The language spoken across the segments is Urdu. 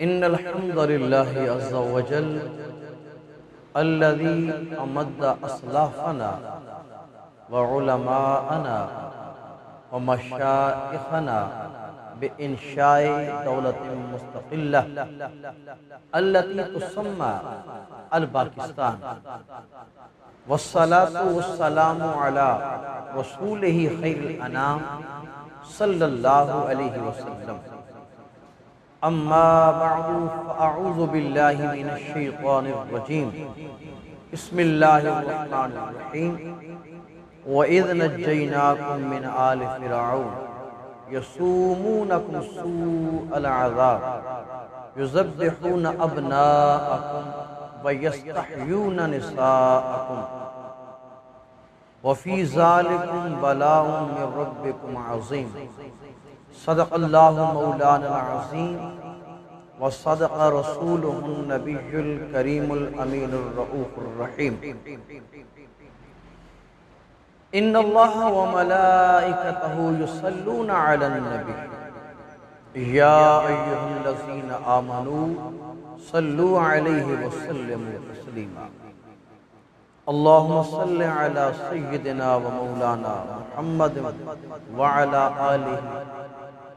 إن الحمد لله عز وجل الذي أمد أسلافنا وعلماءنا ومشائخنا بإنشاء دولة مستقلة التي تسمى الباكستان، والصلاة والسلام على رسوله خير الأنام صلى الله عليه وسلم. أما بعد فأعوذ بالله من الشيطان الرجيم. بسم الله الرحمن الرحيم. وإذ نجيناكم من آل فرعون يسومونكم سوء العذاب يذبحون أبناءكم ويستحيون نساءكم وفي ذلكم بلاء من ربكم عظيم. صدق الله مولانا العظيم وصدق رسوله النبي الكريم الأمين الرؤوف الرحيم. إن الله وملائكته يصلون على النبي يا أيها الذين آمنوا صلوا عليه وسلموا تسليما. اللهم صل على سيدنا ومولانا محمد وعلى آله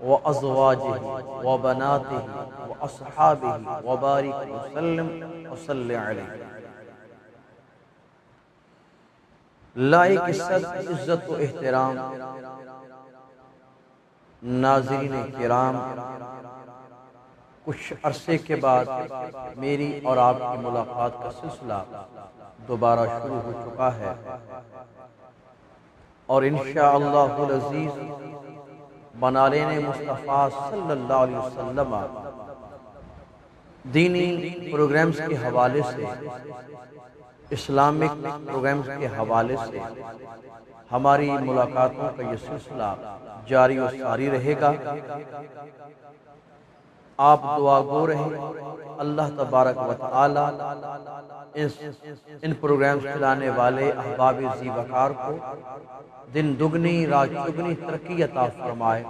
وأزواجه وبناته وأصحابه وبارك وسلم وصل عليه. لائق عزت و احترام ناظرین کرام، کچھ عرصے کے بعد میری اور آپ کی ملاقات کا سلسلہ دوبارہ شروع ہو چکا ہے، اور انشاءاللہ العزیز بنارین مصطفیٰ صلی اللہ علیہ وسلم دینی پروگرامز کے حوالے سے، اسلامک پروگرامز کے حوالے سے ہماری ملاقاتوں کا یہ سلسلہ جاری و ساری رہے گا. آپ دعا گو رہے، اللہ تبارک و تعالی ان پروگرامز چلانے والے احباب ذی وقار کو دن دگنی رات چگنی ترقی عطا فرمائے،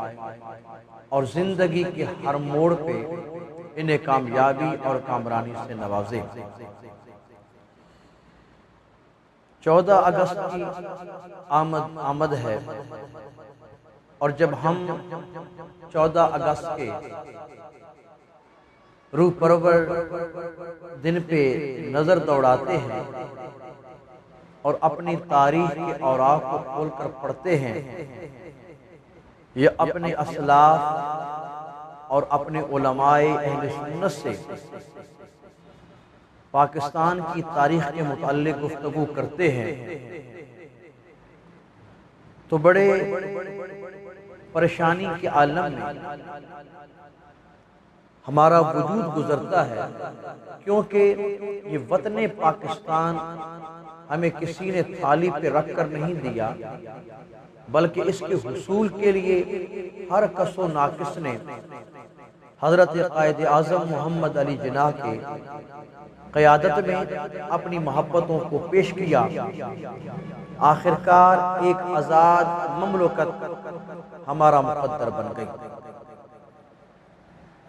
اور زندگی کے ہر موڑ پہ انہیں کامیابی اور کامرانی سے نوازے. 14 اگست کی آمد ہے، اور جب ہم 14 اگست کے روح پرور دن پہ نظر دوڑاتے ہیں اور اپنی تاریخ کے اوراق کو کھول کر پڑھتے ہیں، یہ اپنے اسلاف اور اپنے علماء اہل سنت سے پاکستان کی تاریخ کے متعلق گفتگو کرتے ہیں، تو بڑے پریشانی کے عالم میں ہمارا وجود گزرتا ہے، کیونکہ یہ وطن پاکستان ہمیں کسی نے تھالی پہ رکھ کر نہیں دیا، بلکہ اس کے حصول کے لیے ہر کس و ناقص نے حضرت قائد اعظم محمد علی جناح کے قیادت میں اپنی محبتوں کو پیش کیا. آخرکار ایک آزاد مملکت ہمارا مقدر بن گئی.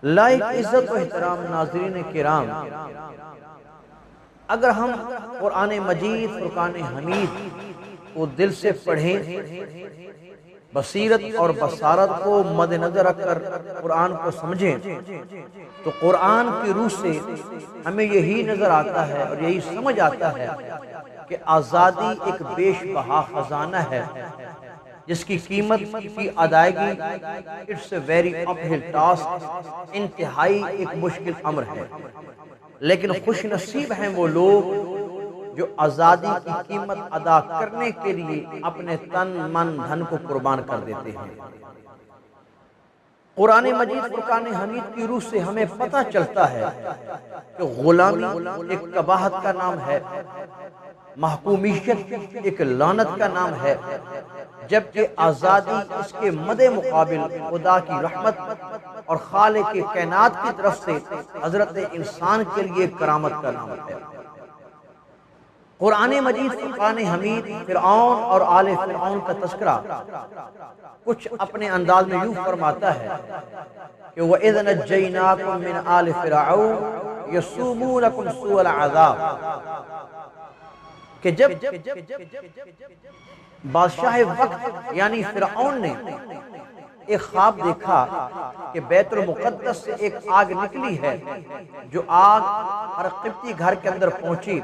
لائق عزت و احترام ناظرین کرام، اگر ہم قرآن مجید فرقان حمید کو دل سے پڑھیں، بصیرت اور بصارت کو مد نظر رکھ کر قرآن کو سمجھیں، تو قرآن کی روح سے ہمیں یہی نظر آتا ہے اور یہی سمجھ آتا ہے کہ آزادی ایک بیش بہا خزانہ ہے، جس کی قیمت کی ادائیگی اٹس اے ویری اپ ہل ٹاسک، انتہائی ایک مشکل امر ہے. لیکن خوش نصیب ہیں وہ لوگ جو آزادی کی قیمت ادا کرنے کے لیے اپنے تن من دھن کو قربان کر دیتے ہیں. قرآن مجید فرقان حمید کی روح سے ہمیں پتہ چلتا ہے کہ غلامی ایک قباحت کا نام ہے، محکومیت ایک لعنت کا نام ہے، جبکہ آزادی اس کے مد مقابل خدا کی رحمت اور خالق کائنات کی طرف سے حضرت انسان کے لیے کرامت کا نام ہے. قرآن مجید فرقان حمید فرعون اور آل فرعون کا تذکرہ کچھ اپنے انداز میں یوں فرماتا ہے کہ وَإِذْ نَجَّيْنَاكُمْ مِنْ آلِ فِرْعَوْنَ يَسُومُونَكُمْ سُوءَ الْعَذَابِ، کہ جب بادشاہ وقت یعنی فرعون نے ایک خواب دیکھا کہ بیت المقدس سے ایک آگ نکلی ہے، جو آگ ہر قبطی گھر کے اندر پہنچی،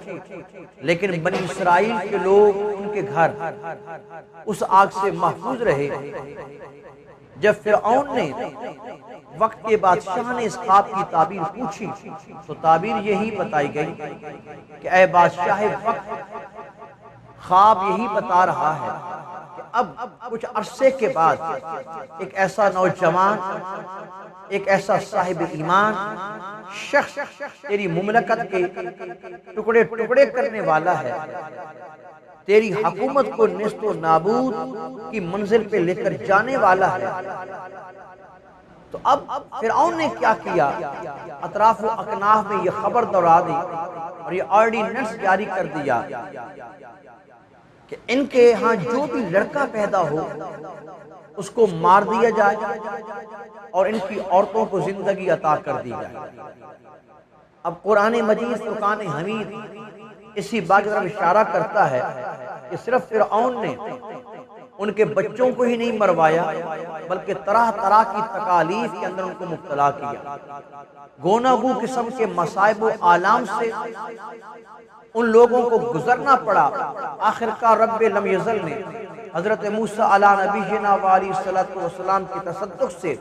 لیکن بنی اسرائیل کے لوگ ان کے گھر اس آگ سے محفوظ رہے۔ جب فرعون نے وقت کے بادشاہ نے اس خواب کی تعبیر پوچھی تو تعبیر یہی بتائی گئی کہ اے بادشاہ وقت، خواب یہی بتا رہا ہے کہ اب کچھ عرصے کے بعد ایک ایسا نوجوان، ایک ایسا صاحب ایمان شخص تیری مملکت کے ٹکڑے ٹکڑے کرنے والا ہے، تیری حکومت کو نیست و نابود کی منزل پہ لے کر جانے والا ہے۔ تو اب فرعون نے کیا کیا؟ اطراف و اکناف میں یہ خبر دورا دی اور یہ آرڈیننس جاری کر دیا کہ ان کے ہاں جو بھی لڑکا پیدا ہو اس کو مار دیا جائے اور ان کی عورتوں کو زندگی عطا کر دی جائے۔ اب قرآن مجید فرقان حمید اسی بات پر اشارہ کرتا ہے کہ صرف فرعون نے ان کے بچوں کو ہی نہیں مروایا، بلکہ طرح طرح کی تکالیف کے اندر ان کو مبتلا کیا۔ گوناگو قسم کے مصائب و آلام سے ان لوگوں کو گزرنا پڑا۔ آخرکار رب لم یزل نے حضرت موسیٰ علیہ نبینا علیہ السلام کی تصدق سے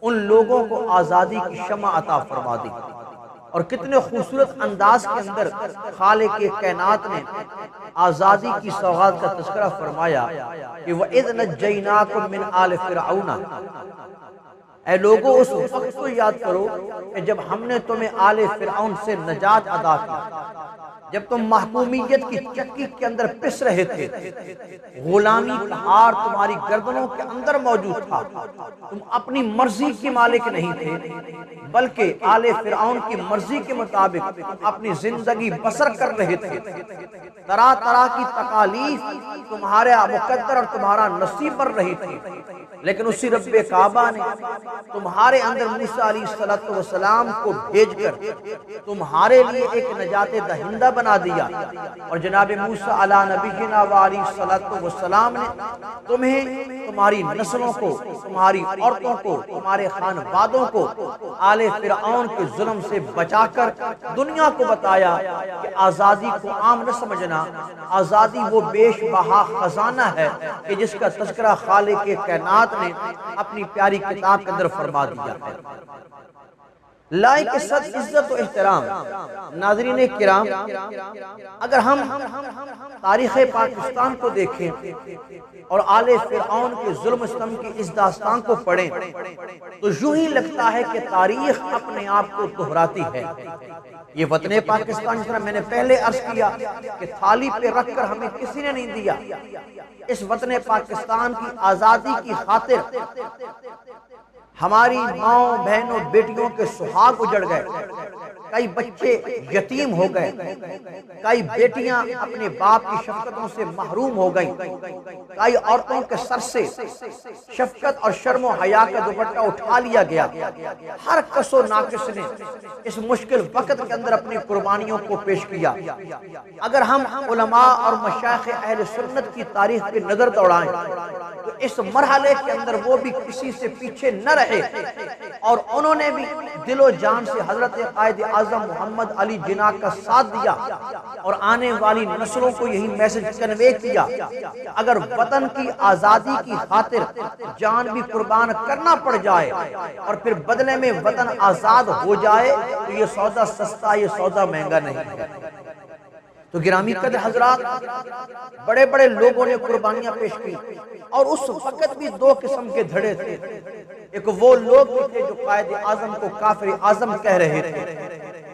ان لوگوں کو آزادی کی شمع عطا فرما دی، اور کتنے خوبصورت انداز کے اندر خالق کائنات نے آزادی کی سوغات کا تذکرہ فرمایا کہ وَإِذْ نَجَّيْنَاكُمْ مِنْ آلِ فِرْعَوْنَ، اے لوگوں اس وقت کو یاد کرو کہ جب ہم نے تمہیں آل فرعون سے نجات عطا کی، جب تم محکومیت کی چکی کے اندر پس رہے تھے، غلامی کا ہار تمہاری گردنوں کے اندر موجود تھا، تم اپنی مرضی کے مالک نہیں تھے بلکہ آل فرعون کی مرضی کے مطابق تم اپنی زندگی بسر کر رہے تھے۔ طرح طرح کی تکالیف تمہارا مقدر اور تمہارا نصیب بن رہی تھی، لیکن اسی رب کعبہ نے تمہارے اندر موسیٰ علیہ السلام کو بھیج کر تمہارے لیے ایک نجات دہندہ بنا دیا، اور جناب موسیٰ علیہ نبینا علیہ السلام نے تمہیں، تمہاری نسلوں کو، تمہاری عورتوں کو، تمہارے خانوادوں کو آل فرعون کے ظلم سے بچا کر دنیا کو بتایا کہ آزادی کو عام نہ سمجھنا، آزادی وہ بیش بہا خزانہ ہے کہ جس کا تذکرہ خالق کائنات نے اپنی پیاری کتاب کے اندر فرما دیا ہے۔ لائق صد عزت و احترام ناظرین کرام، اگر ہم تاریخ پاکستان کو دیکھیں اور آل فرعون کے ظلم ستم کی اس داستان کو پڑھیں تو یوں ہی لگتا ہے کہ تاریخ اپنے آپ کو دہراتی ہے۔ یہ وطن پاکستان، جس طرح میں نے پہلے عرض کیا کہ تھالی پہ رکھ کر ہمیں کسی نے نہیں دیا، اس وطن پاکستان کی آزادی کی خاطر ہماری ماؤں بہنوں بیٹیوں کے سہاگ اجڑ گئے، کئی بچے یتیم ہو گئے، کئی بیٹیاں اپنے باپ کی شفقتوں سے محروم ہو گئیں، کئی عورتوں کے سر سے شفقت اور شرم و حیا کا دوپٹہ اٹھا لیا گیا۔ ہر کس و ناقص نے اس مشکل وقت کے اندر اپنی قربانیوں کو پیش کیا۔ اگر ہم علماء اور مشائخ اہل سنت کی تاریخ پہ نظر دوڑائیں تو اس مرحلے کے اندر وہ بھی کسی سے پیچھے نہ رہے، اور انہوں نے بھی دل و جان سے حضرت قائد اعظم محمد علی جناح کا ساتھ دیا، اور آنے والی نسلوں کو یہی میسج کنوے کیا کہ اگر وطن کی آزادی کی خاطر جان بھی قربان کرنا پڑ جائے اور پھر بدلے میں وطن آزاد ہو جائے تو یہ سودا سستا، یہ سودا مہنگا نہیں ہے۔ تو گرامی قدر حضرات، بڑے بڑے لوگوں نے قربانیاں پیش کی، اور اس وقت بھی دو قسم کے دھڑے تھے۔ ایک وہ لوگ تھے جو قائد اعظم کو کافر اعظم کہہ رہے تھے،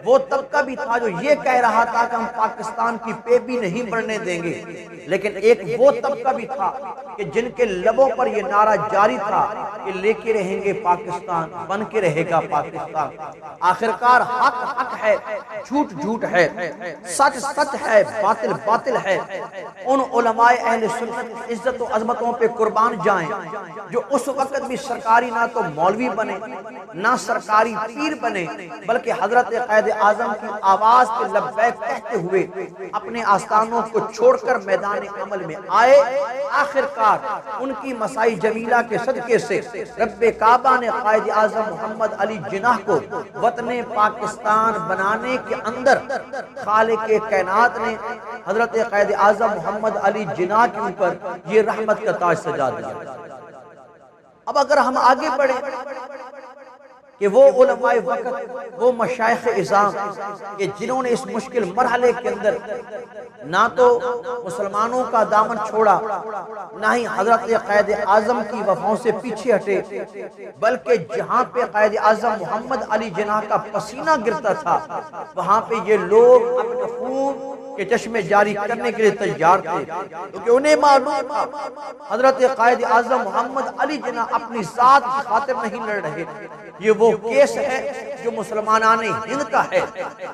وہ طبقہ بھی تھا جو یہ کہہ رہا تھا کہ ہم پاکستان کی پے بھی نہیں بڑھنے دیں گے، لیکن ایک وہ طبقہ بھی تھا کہ جن کے لبوں پر یہ نعرہ جاری تھا کہ لے کے رہیں گے پاکستان، بن کے رہے گا پاکستان۔ آخرکار حق حق ہے، جھوٹ جھوٹ ہے، سچ سچ ہے، باطل باطل ہے۔ ان علماء اہل سنت عزت و عظمتوں پہ قربان جائیں جو اس وقت بھی سرکاری نہ تو مولوی بنے نہ سرکاری پیر بنے، بلکہ حضرت قائد اعظم کی آواز پہ لبیک کہتے ہوئے اپنے آستانوں کو چھوڑ کر میدان عمل میں آئے۔ آخرکار ان کی مسائی جمیلہ کے صدقے سے رب کعبہ نے قائد اعظم محمد علی جناح کو وطن پاکستان بنانے کے اندر خالق کائنات نے حضرت قائد اعظم محمد علی جناح کے اوپر یہ رحمت کا تاج سجا دیا۔ اب اگر ہم آگے بڑھیں کہ وہ علماء وقت، وہ مشائخ اعظام کہ جنہوں نے اس مشکل مرحلے کے اندر نہ تو مسلمانوں کا دامن چھوڑا، نہ ہی حضرت قائد اعظم کی وفاؤں سے پیچھے ہٹے، بلکہ جہاں پہ قائد اعظم محمد علی جناح کا پسینہ گرتا تھا وہاں پہ یہ لوگ اپنے خون کے چشمے جاری کرنے کے لیے تیار تھے، کیونکہ انہیں معلوم تھا حضرت قائد اعظم محمد علی جناح اپنی ذات کی خاطر نہیں لڑ رہے، یہ وہ کیس ہے جو مسلمانان ہند کا ہے۔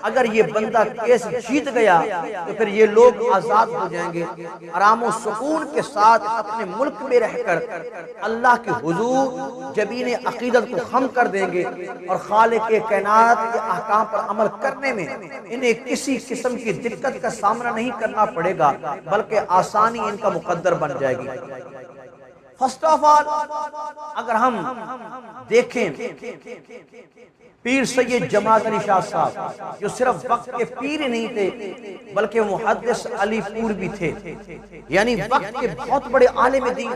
اگر یہ بندہ کیس جیت گیا تو پھر یہ لوگ آزاد ہو جائیں گے، آرام و سکون کے ساتھ اپنے ملک میں رہ کر اللہ کے حضور جبین عقیدت کو خم کر دیں گے، اور خالق کائنات کے احکام پر عمل کرنے میں انہیں کسی قسم کی دقت کا سامنا نہیں کرنا پڑے گا، بلکہ آسانی ان کا مقدر بن جائے گی۔ فرسٹ آف آل اگر ہم دیکھیں پیر سید جماعت علی شاہ صاحب جو صرف وقت کے پیر ہی نہیں تھے بلکہ محدث علی پور بھی تھے، یعنی وقت کے بہت بڑے عالم دین،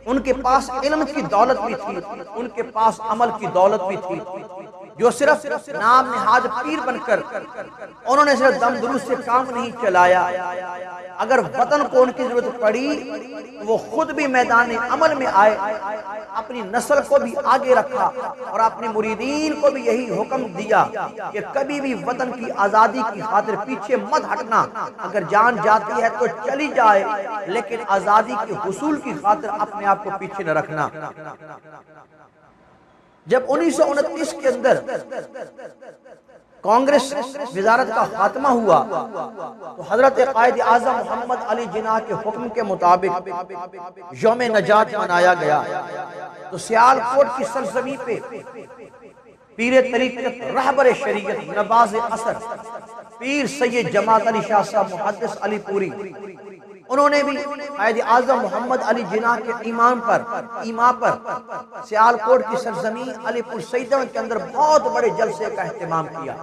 ان کے پاس علم کی دولت بھی تھی، ان کے پاس عمل کی دولت بھی تھی، جو صرف نام نہاد پیر بن کر انہوں نے صرف دم دروس سے کام نہیں چلایا، اگر وطن کو ان کی ضرورت پڑی وہ خود بھی میدان عمل میں آئے، اپنی نسل کو بھی آگے رکھا اور اپنے مریدین کو بھی یہی حکم دیا کہ کبھی بھی وطن کی آزادی کی خاطر پیچھے مت ہٹنا، اگر جان جاتی ہے تو چلی جائے لیکن آزادی کے حصول کی خاطر اپنے آپ کو پیچھے نہ رکھنا۔ جب 1929 کے اندر کانگریس وزارت کا خاتمہ ہوا تو حضرت قائد اعظم محمد علی جناح کے حکم کے مطابق یوم نجات منایا گیا، تو سیالکوٹ کی سرزمین پہ پیر طریقت رہبر شریعت نواز اثر پیر سید جماعت علی شاہ صاحب محدث علی پوری، انہوں نے بھی قائد اعظم محمد علی جناح کے ایمان پر سیالکوٹ کی سرزمین علی پور سیدہ کے اندر بہت بڑے جلسے کا اہتمام کیا،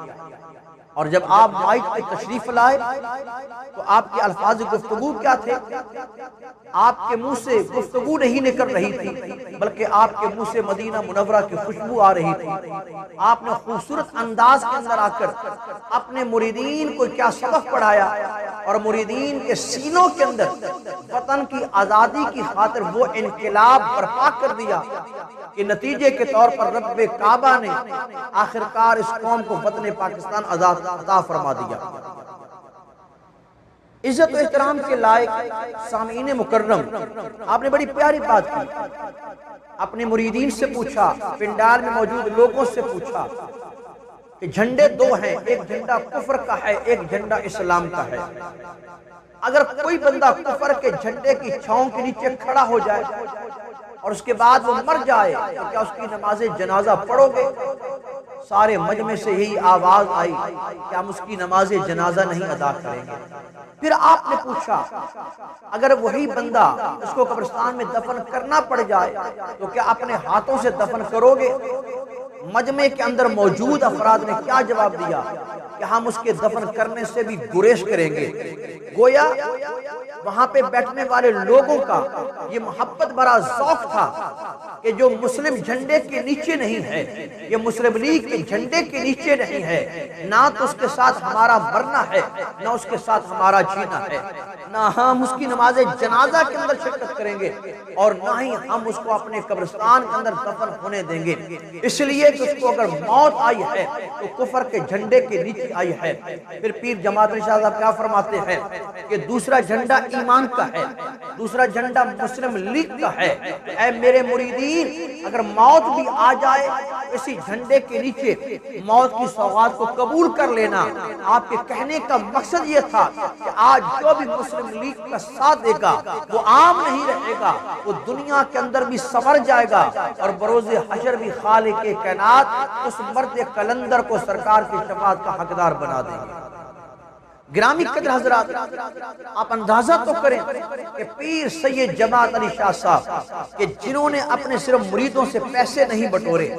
اور جب آپ مائک پہ تشریف لائے تو آپ کے الفاظ گفتگو کیا تھے؟ آپ کے منہ سے گفتگو نہیں نکل رہی تھی بلکہ آپ کے منہ سے مدینہ منورہ کی خوشبو آ رہی تھی۔ آپ نے خوبصورت انداز کے اندر آ کر اپنے مریدین کو کیا سبق پڑھایا اور مریدین کے سینوں کے اندر وطن کی آزادی کی خاطر وہ انقلاب برپا کر دیا کہ نتیجے کے طور پر رب کعبہ نے آخرکار اس قوم کو وطن پاکستان آزاد عطا فرما دیا۔ عزت و احترام کے لائق سامعین مکرم، آپ نے بڑی پیاری بات کی، اپنے مریدین سے پوچھا، پنڈال میں موجود لوگوں سے پوچھا کہ جھنڈے دو ہیں، ایک جھنڈا کفر کا ہے، ایک جھنڈا اسلام کا ہے، اگر کوئی بندہ کفر کے جھنڈے کی چھاؤں کے نیچے کھڑا ہو جائے اور اس کے بعد وہ مر جائے تو کیا اس کی نماز جنازہ پڑھو گے؟ سارے مجمع سے یہی آواز آئی کہ ہم اس کی نماز جنازہ نہیں ادا کریں گے۔ پھر آپ نے پوچھا اگر وہی بندہ اس کو قبرستان میں دفن کرنا پڑ جائے تو کیا اپنے ہاتھوں سے دفن کرو گے؟ مجمع کے اندر موجود افراد نے کیا جواب دیا کہ ہم اس کے دفن کرنے سے بھی گریز کریں گے۔ گویا وہاں پہ بیٹھنے والے لوگوں کا یہ محبت بڑا ذوق تھا کہ جو مسلم جھنڈے کے نیچے نہیں ہے، یہ مسلم لیگ کے جھنڈے کے نیچے نہیں ہے، نہ تو اس کے ساتھ ہمارا مرنا ہے، نہ اس کے ساتھ ہمارا جینا ہے، نہ ہم اس کی نماز جنازہ کے اندر شرکت کریں گے اور نہ ہی ہم اس کو اپنے قبرستان کے اندر دفن ہونے دیں گے۔ اس لیے کہ اس کو اگر موت آئی ہے تو کفر کے جھنڈے کے نیچے آئی ہے۔ پھر پیر جماعت شاہ صاحب کیا فرماتے ہیں کہ دوسرا جھنڈا ایمان کا ہے، دوسرا جھنڈا مسلم لیگ کا ہے۔ اے میرے مریدین، اگر موت بھی آ جائے اسی جھنڈے کے نیچے موت کی سوغات کو قبول کر لینا۔ آپ کے کہنے کا مقصد یہ تھا کہ آج جو بھی مسلم لیگ کا ساتھ دے گا وہ عام نہیں رہے گا، وہ دنیا کے اندر بھی سنور جائے گا اور بروز حشر بھی خالق کائنات اس مرد کلندر کو سرکار کی شفاعت کا حقدار بنا دیں گے۔ گرامی قدر حضرات، آپ اندازہ تو کریں کہ پیر سید جماعت علی شاہ صاحب کہ جنہوں نے اپنے صرف مریدوں سے پیسے نہیں بٹورے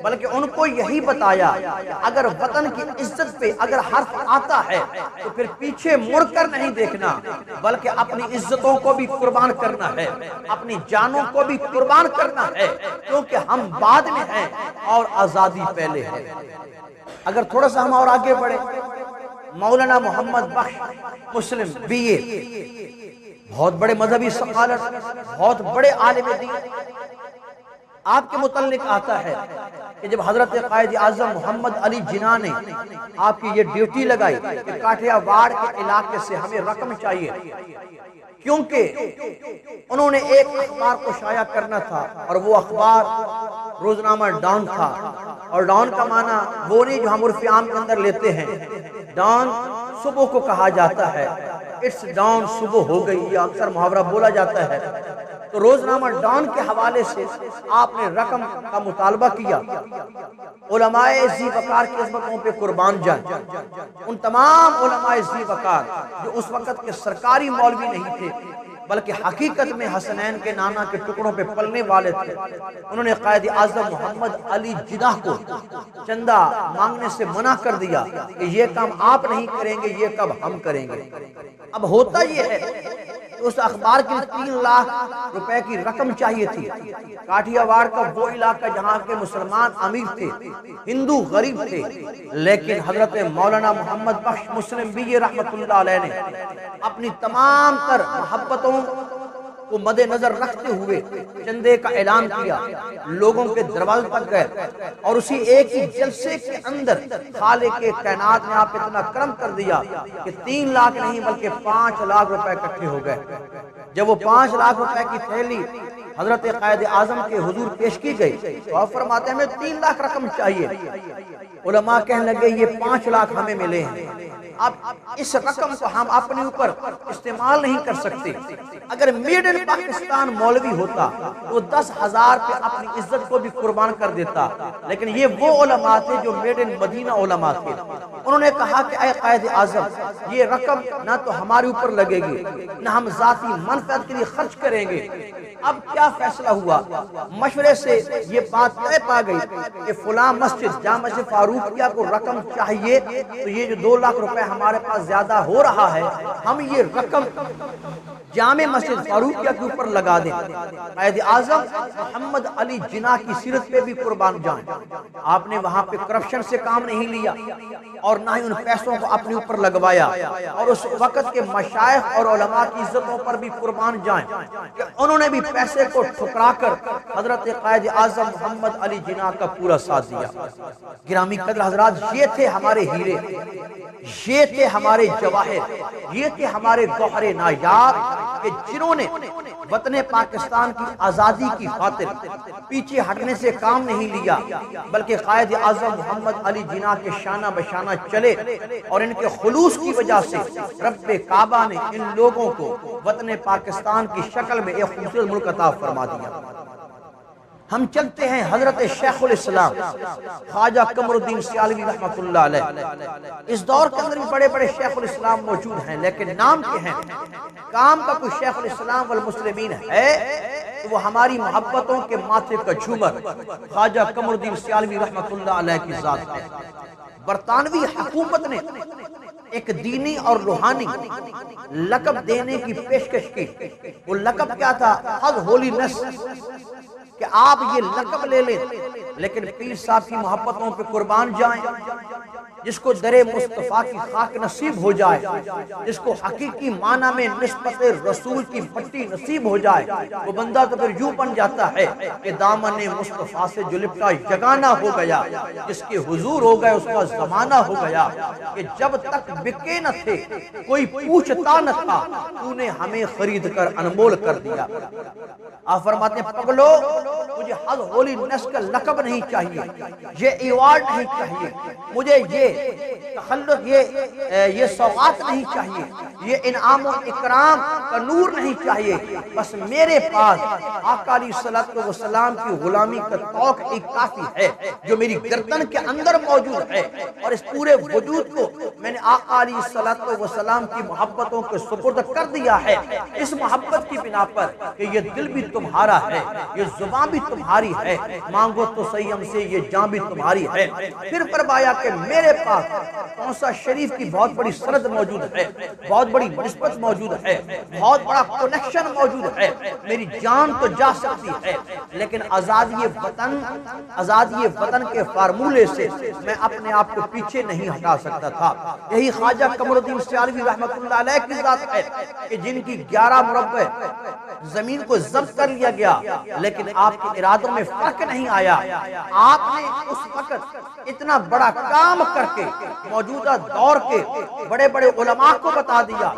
بلکہ ان کو یہی بتایا کہ اگر وطن کی عزت پہ اگر حرف آتا ہے تو پھر پیچھے مڑ کر نہیں دیکھنا بلکہ اپنی عزتوں کو بھی قربان کرنا ہے، اپنی جانوں کو بھی قربان کرنا ہے، کیونکہ ہم بعد میں ہیں اور آزادی پہلے ہے۔ اگر تھوڑا سا ہم اور آگے بڑھیں، مولانا محمد بخش مسلم بی اے، بہت بڑے مذہبی سقالر، بہت بڑے عالم دین، آپ کے متعلق آتا ہے کہ جب حضرت قائد اعظم محمد علی جناح نے آپ کی یہ ڈیوٹی لگائی کہ کاٹھیا واڑ کے علاقے سے ہمیں رقم چاہیے، کیونکہ انہوں نے ایک اخبار کو شائع کرنا تھا اور وہ اخبار روزنامہ ڈان تھا، اور ڈان کا معنی وہ نہیں جو ہم عرف عام کے اندر لیتے ہیں، ڈان صبح کو کہا جاتا ہے، اٹس ڈان صبح ہو گئی، یہ اکثر محاورہ بولا جاتا ہے۔ تو روزنامہ ڈان کے حوالے سے آپ نے رقم کا مطالبہ کیا، علماء ذی وقار کی عظمتوں پہ قربان جائیں، ان تمام علماء ذی وقار جو اس وقت کے سرکاری مولوی نہیں تھے بلکہ حقیقت میں حسنین کے نانا کے ٹکڑوں پہ پلنے والے تھے، انہوں نے قائد اعظم محمد علی جناح کو چندہ مانگنے سے منع کر دیا کہ یہ کام آپ نہیں کریں گے، یہ کب ہم کریں گے۔ اب ہوتا یہ ہے کہ اس اخبار کے 3 لاکھ روپے کی رقم چاہیے تھی۔ کاٹھیا واڑ کا وہ علاقہ جہاں کے مسلمان امیر تھے، ہندو غریب تھے، لیکن حضرت مولانا محمد بخش مسلم بی اے رحمت اللہ علیہ نے اپنی تمام تر محبتوں کو مد نظر رکھتے ہوئے چندے کا اعلان کیا، لوگوں کے دروازے تک گئے اور اسی ایک ہی جلسے کے اندر خالق کائنات نے آپ اتنا کرم کر دیا کہ 3 لاکھ نہیں بلکہ 5 لاکھ روپے اکٹھے ہو گئے۔ جب وہ 5 لاکھ روپے کی تھیلی حضرت قائد اعظم کے حضور پیش کی گئی تو آپ فرماتے ہیں ہمیں 3 لاکھ رقم چاہیے، علماء کہنے لگے یہ 5 لاکھ ہمیں ملے ہیں، اب اس رقم کو ہم اپنے اوپر استعمال نہیں کر سکتے۔ اگر میڈ ان پاکستان مولوی ہوتا تو 10,000 پہ اپنی عزت کو بھی قربان کر دیتا، لیکن یہ وہ علماء تھے جو میڈ ان مدینہ علماء تھے۔ انہوں نے کہا کہ اے قائد اعظم، یہ رقم نہ تو ہمارے اوپر لگے گی نہ ہم ذاتی منفعت کے لیے خرچ کریں گے۔ اب کیا فیصلہ ہوا؟ مشورے سے یہ بات طے پا گئی کہ فلاں مسجد جامع مسجد فاروقیہ کو رقم چاہیے، تو یہ جو 2 لاکھ روپے ہمارے پاس زیادہ ہو رہا ہے، ہم یہ رقم جامع مسجد فاروقیہ کے اوپر لگا دیں۔ قائد اعظم محمد علی جناح کی سیرت پہ بھی قربان جائیں، آپ نے وہاں پہ کرپشن سے کام نہیں لیا اور نہ ہی ان پیسوں کو اپنے اوپر لگوایا، اور اس وقت کے مشائخ اور علماء کی عزتوں پر بھی قربان جائیں کہ انہوں نے بھی پیسے کو ٹھکرا کر حضرت قائد اعظم محمد علی جناح کا پورا ساتھ دیا۔ گرامی قدر حضرات، یہ تھے ہمارے ہیرے، یہ تھے ہمارے جواہر، یہ تھے ہمارے گوہر نایاب کہ جنہوں نے وطن پاکستان کی آزادی کی خاطر پیچھے ہٹنے سے کام نہیں لیا بلکہ قائد اعظم محمد علی جناح کے شانہ بشانہ چلے، اور ان کے خلوص کی وجہ سے رب کعبہ نے ان لوگوں کو وطن پاکستان کی شکل میں ایک خوبصورت ملک عطا فرما دیا۔ ہم چلتے ہیں حضرت شیخ الاسلام خواجہ قمر الدین سیالوی رحمت اللہ علیہ۔ اس دور کے اندر بھی بڑے بڑے شیخ الاسلام موجود ہیں، لیکن نام کے ہیں، کام کا کوئی شیخ الاسلام والمسلمین ہے تو وہ ہماری محبتوں کے ماتھے کا جھومر خواجہ قمر الدین سیالوی رحمت اللہ علیہ کی ذات ہے۔ برطانوی حکومت نے ایک دینی اور روحانی لقب دینے کی پیشکش کی۔ وہ لقب کیا تھا؟ حض ہولینس، کہ آپ یہ لقب لے لیں لیکن پیر صاحب کی محبتوں پہ قربان جائیں۔ جس کو در مصطفیٰ کی خاک نصیب ہو جائے، جس کو حقیقی معنی میں نسبت رسول کی مٹی نصیب ہو جائے، وہ بندہ تو پھر یوں بن جاتا ہے کہ دامن مصطفیٰ سے جو لپٹا یگانہ ہو گیا، جس کے حضور ہو گئے اس کا زمانہ ہو گیا، کہ جب تک بکے نہ تھے کوئی پوچھتا نہ تھا، تو نے ہمیں خرید کر انمول کر دیا۔ آپ فرماتے ہیں پگلو مجھے حض ہولی نس کا لقب نہیں چاہیے، یہ ایوارڈ نہیں چاہیے، مجھے یہ تخلق یہ سوغات نہیں چاہیے، یہ انعام و اکرام کا نور نہیں چاہیے، بس میرے پاس آقا علیہ الصلوۃ والسلام کی غلامی کا توق ایک کافی ہے جو میری گردن کے اندر موجود ہے، اور اس پورے وجود کو میں نے آقا علیہ الصلوۃ والسلام کی محبتوں کے سپرد کر دیا ہے، اس محبت کی بنا پر کہ یہ دل بھی تمہارا ہے، یہ زبان بھی تمہاری ہے، مانگو تو صحیح ہم سے یہ جان بھی تمہاری ہے۔ پھر فرمایا کہ میرے پاس توسا شریف کی بہت بڑی سند موجود ہے، بہت بڑی نسبت موجود ہے، بہت بڑا کنیکشن موجود ہے، میری جان تو جا سکتی ہے لیکن آزادی وطن کے فارمولے سے میں اپنے آپ کو پیچھے نہیں ہٹا سکتا تھا۔ یہی خواجہ قمر الدین سیالوی رحمۃ اللہ علیہ کی ذات ہے کہ جن کی 11 مربع زمین کو ضبط کر لیا گیا لیکن آپ کے ارادوں میں فرق نہیں آیا۔ آپ نے اس وقت اتنا بڑا کام کر کے موجودہ دور کے بڑے بڑے علماء کو بتا دیا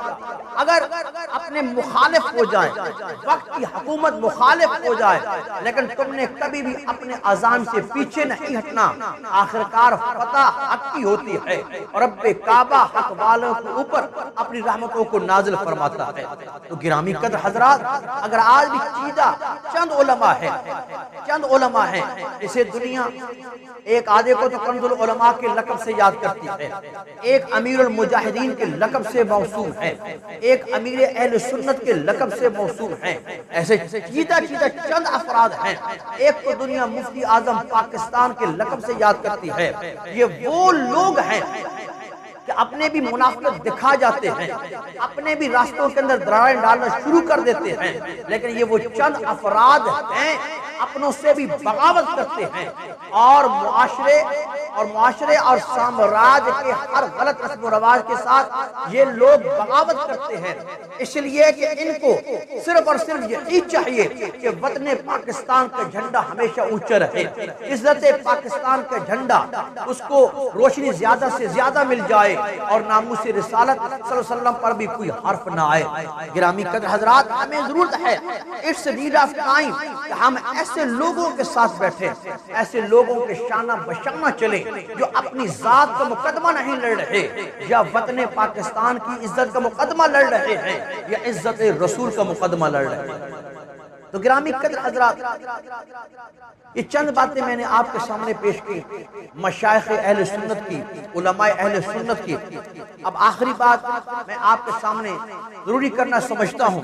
اگر اپنے مخالف ہو جائیں، وقت کی حکومت مخالف ہو جائے، لیکن تم نے کبھی بھی اپنے عزائم سے پیچھے نہیں ہٹنا، آخرکار فتح حق کی ہوتی ہے اور رب کعبہ حق والوں کے اوپر اپنی رحمتوں کو نازل فرماتا ہے۔ تو گرامی قدر حضرات، اگر آج بھی چند علماء ہیں اسے دنیا ایک آدھے کو تو کنز العلماء کے لقب سے یاد کرتی ہے، ایک امیر المجاہدین کے لقب سے موسوم ہے، ایک امیر اہل سنت کے لقب سے موسوم ہے، ایسے چیدہ چند افراد ہیں۔ ایک تو دنیا مفتی اعظم پاکستان کے لقب سے یاد کرتی ہے۔ یہ وہ لوگ ہیں کہ اپنے بھی منافقت دکھا جاتے ہیں، اپنے بھی راستوں کے اندر دراریں ڈالنا شروع کر دیتے ہیں، لیکن یہ وہ چند افراد ہیں اپنوں سے بھی بغاوت کرتے ہیں اور معاشرے اور سامراج کے ہر غلط رسم و رواج کے ساتھ یہ لوگ بغاوت کرتے ہیں، اس لیے کہ ان کو صرف اور صرف یہی چاہیے کہ وطن پاکستان کا جھنڈا ہمیشہ اونچا رہے، عزت پاکستان کا جھنڈا اس کو روشنی زیادہ سے زیادہ مل جائے اور ناموس رسالت صلی اللہ علیہ وسلم پر بھی کوئی حرف نہ آئے۔ گرامی قدر حضرات، ہمیں ضرورت ہے اٹس نیڈ آف ٹائم کہ ہم ایسے لوگوں کے ساتھ بیٹھیں، ایسے لوگوں کے شانہ بشانہ چلیں جو اپنی ذات کا مقدمہ نہیں لڑ رہے یا وطن پاکستان کی عزت کا مقدمہ لڑ رہے ہیں یا عزت رسول کا مقدمہ لڑ رہے ہیں۔ تو گرامی قدر حضرات، یہ چند باتیں میں نے آپ کے سامنے پیش کی مشائخ اہل سنت کی، علماء اہل سنت کی۔ اب آخری بات میں آپ کے سامنے ضروری کرنا سمجھتا ہوں،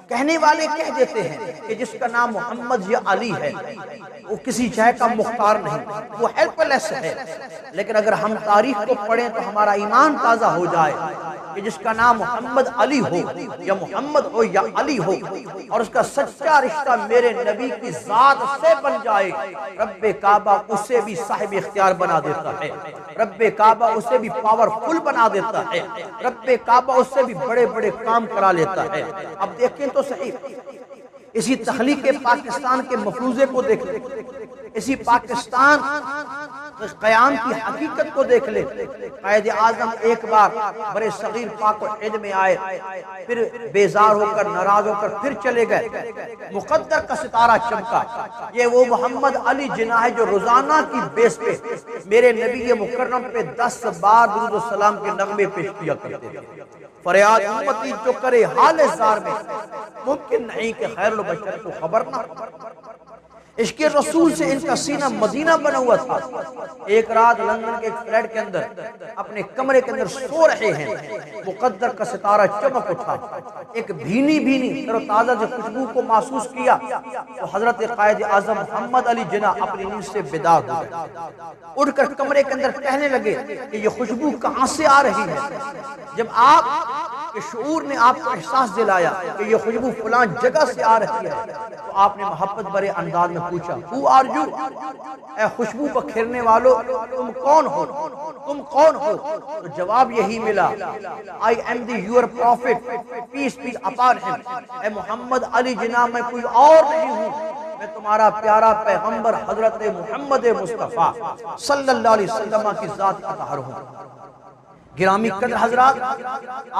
کہنے والے کہہ دیتے ہیں کہ جس کا نام محمد یا علی ہے وہ کسی شے کا مختار نہیں، وہ ہیلپ لیس ہے، لیکن اگر ہم تاریخ کو پڑھیں تو ہمارا ایمان تازہ ہو جائے کہ جس کا نام محمد علی ہو یا محمد ہو یا علی ہو اور اس کا سچا رشتہ میرے نبی کی ذات سے بن جائے، رب کعبہ اسے بھی صاحب اختیار بنا دیتا ہے، رب کعبہ اسے بھی پاورفل بنا دیتا ہے، رب کعبہ اسے بھی بڑے بڑے کام کرا لیتا ہے۔ اب دیکھیں تو صحیح، اسی تخلیق پاکستان کے مفروضے کو دیکھ لیں، اسی پاکستان قیام کی حقیقت کو دیکھ لیں۔ قائد اعظم ایک بار برے صغیر پاک و ہند میں آئے، پھر بیزار ہو کر ناراض ہو کر پھر چلے گئے، مقدر کا ستارہ چمکا، یہ وہ محمد علی جناح ہے جو روزانہ کی بیس پہ میرے نبی مکرم پہ 10 بار درود و سلام کے نغمے پیش کیا کرتے تھے۔ فریاد امتی جو کرے حال زار میں، ممکن نہیں کہ خیر البشر کو خبر نہ۔ عشق رسول سے ان کا سینہ مدینہ بنا ہوا تھا۔ ایک رات لندن کے ایک فلیٹ کے اندر اپنے کمرے کے اندر سو رہے ہیں، مقدر کا ستارہ چمک اٹھا، ایک بھینی تر و تازہ جو خوشبو کو محسوس کیا تو حضرت قائد اعظم محمد علی جناح اپنی نیند سے بیدار ہو گئے، اٹھ کر کمرے کے اندر کہنے لگے کہ یہ خوشبو کہاں سے آ رہی ہے؟ جب آپ کے شعور نے آپ کو احساس دلایا کہ یہ خوشبو فلان جگہ سے آ رہی ہے تو آپ نے محبت بھرے انداز میں پوچھا Who are you؟ اے خوشبو بکھیرنے والو تم کون ہو؟ تم کون ہو؟ تو جواب یہی ملا I am the your prophet peace be upon him۔ اے محمد علی جناح میں کوئی اور نہیں ہوں، میں تمہارا پیارا پیغمبر حضرت محمد مصطفیٰ صلی اللہ علیہ وسلم کی ذات اطہر ہوں۔ گرامی قدر حضرات،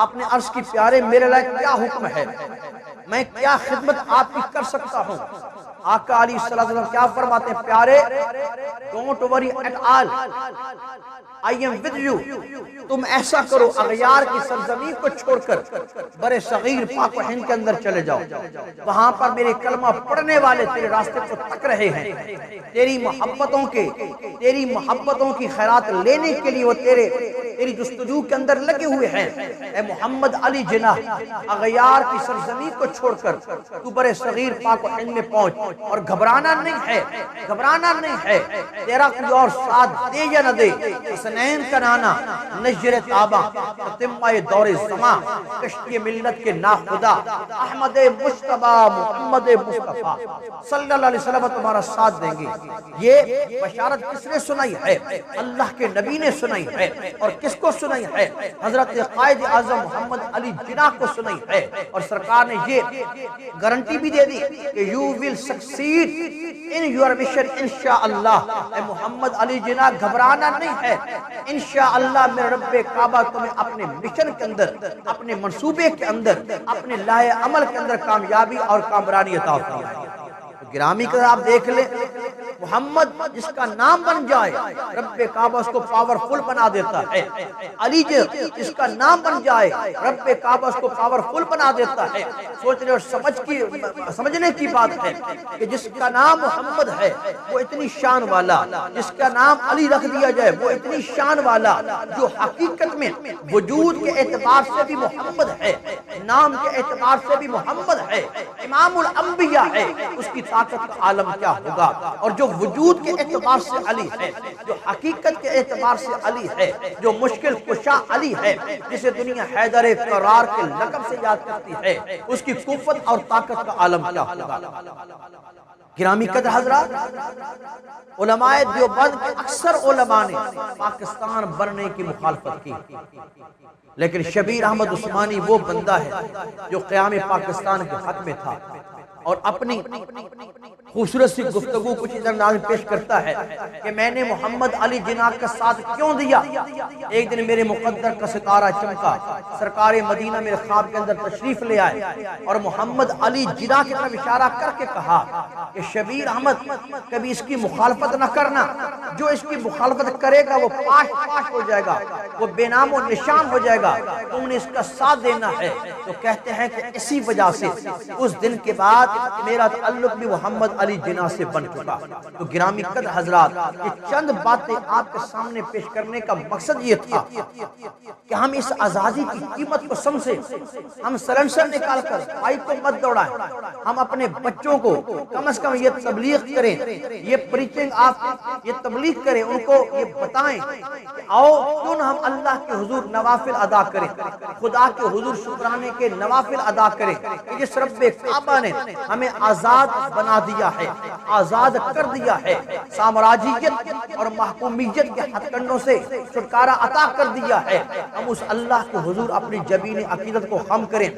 آپ نے عرض کی پیارے میرے لائق کیا حکم ہے، میں کیا خدمت آپ کی کر سکتا ہوں؟ آقا علیہ السلام کیا فرماتے ہیں؟ پیارے don't worry at all I am with you۔ تم ایسا کرو اغیار کی سرزمین کو چھوڑ کر برے صغیر پاک و ہند کے اندر چلے جاؤ، وہاں پر میرے کلمہ پڑھنے والے تیرے راستے کو تک رہے ہیں، تیری محبتوں کی خیرات لینے کے لیے وہ تیری جستجو کے اندر لگے ہوئے ہیں۔ اے محمد علی جناح، اغیار کی سرزمین کو چھوڑ کر تو برے صغیر پاک و ہند میں پہنچ، اور گھبرانا نہیں ہے، تیرا کوئی اور ساتھ دے یا نہ دے، حسنین کا نانا، نجر تابہ، تتمہ دور زمان، کشتی ملت کے ناخدا، احمد مجتبیٰ محمد مصطفیٰ صلی اللہ علیہ وسلم تمہارا ساتھ دیں گے۔ یہ بشارت کس نے سنائی ہے؟ اللہ کے نبی نے سنائی ہے، اور کس کو سنائی ہے؟ حضرت قائد اعظم محمد علی جناح کو سنائی ہے، اور سرکار نے یہ گارنٹی بھی دے دی کہ you will succeed in your mission انشاءاللہ۔ اے محمد علی جناح، گھبرانا نہیں ہے، انشاءاللہ میرے رب کعبہ تمہیں اپنے مشن کے اندر، اپنے منصوبے کے اندر، اپنے لائے عمل کے اندر کامیابی اور کامرانی عطا فرمائے۔ گرامی کا آپ دیکھ لیں، محمد جس کا نام بن جائے رب کعبہ اس کو پاورفل بنا دیتا ہے، علی جس کا نام بن جائے رب کعبہ اس کو پاورفل بنا دیتا ہے۔ سوچنے اور سمجھنے کی بات ہے کہ جس کا نام محمد ہے وہ اتنی شان والا، جس کا نام علی رکھ دیا جائے وہ اتنی شان والا، جو حقیقت میں وجود کے اعتبار سے بھی محمد ہے، نام کے اعتبار سے بھی محمد ہے، امام الانبیاء ہے، اس کی طاقت کا عالم کیا ہوگا؟ اور جو وجود کے اعتبار سے علی ہے، جو حقیقت کے اعتبار سے علی ہے، جو مشکل کشا علی ہے، جسے دنیا حیدر کرار کے لقب سے یاد کرتی ہے، اس کی قوت اور طاقت کا عالم کیا ہوگا؟ گرامی قدر حضرات، علماء دیوبند کے اکثر علماء نے پاکستان بننے کی مخالفت کی، لیکن شبیر احمد عثمانی وہ بندہ ہے جو قیام پاکستان کے حق میں تھا، اور اپنی خوبصورت سی گفتگو کچھ اس انداز میں پیش کرتا ہے کہ میں نے محمد علی جناح کا ساتھ کیوں دیا؟ ایک دن میرے مقدر کا ستارہ چمکا، سرکار مدینہ میرے خواب کے اندر تشریف لے آئے، اور محمد علی جناح کی طرف اشارہ کر کے کہا کہ شبیر احمد کبھی اس کی مخالفت نہ کرنا، جو اس کی مخالفت کرے گا وہ پاش ہو جائے گا، وہ بے نام و نشان ہو جائے گا، تم نے اس کا ساتھ دینا ہے۔ تو کہتے ہیں کہ اسی وجہ سے اس دن کے بعد میرا تعلق بھی محمد علی جناح سے بن چکا۔ تو گرامی قدر حضرات، یہ چند باتیں آپ کے سامنے پیش کرنے کا مقصد یہ تھا کہ ہم اس آزادی کی قیمت کو سمجھیں، ہم سلنسر نکال کر بائک کو مت دوڑائیں، ہم اپنے بچوں کو کم از کم یہ تبلیغ کریں، یہ پریچنگ آپ یہ تبلیغ کریں، ان کو یہ بتائیں کہ آؤ کیوں نہ ہم اللہ کے حضور نوافل ادا کریں، خدا کے حضور شکرانے کے نوافل ادا کریں کہ جس رب کعبہ نے ہمیں آزاد بنا دیا ہے، آزاد کر دیا ہے، سامراجیت اور محکومیت کے ہتھ کنڈوں سے چھٹکارا عطا کر دیا ہے، ہم اس اللہ کے حضور اپنی جبین عقیدت کو خم کریں،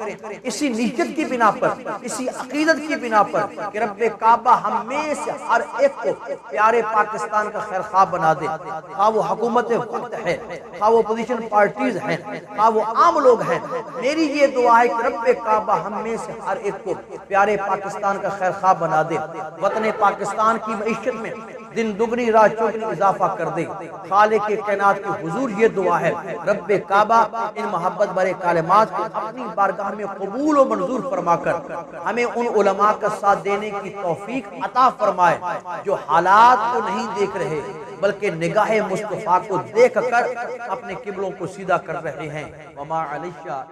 اسی نیت کی بنا پر، اسی عقیدت کی بنا پر کہ رب کعبہ ہم میں سے ہر ایک کو پیارے پاکستان کا خیر خواہ بنا دے، خواہ وہ حکومت وقت ہے، خواہ وہ اپوزیشن پارٹیز ہیں، خواہ وہ عام لوگ ہیں۔ میری یہ دعا ہے کہ رب کعبہ ہم میں سے ہر ایک کو پیارے پاکستان کا خیر خواہ بنا دے، وطن پاکستان کی معیشت میں دن دگنی رات چوگنی اضافہ کر دے۔ خالق کائنات کی حضور یہ دعا ہے، رب کعبہ ان محبت برے کلمات کو اپنی بارگاہ میں قبول و منظور فرما کر ہمیں ان علماء کا ساتھ دینے کی توفیق عطا فرمائے جو حالات کو نہیں دیکھ رہے بلکہ نگاہ مصطفیٰ کو دیکھ کر اپنے قبلوں کو سیدھا کر رہے ہیں۔ وما علیہ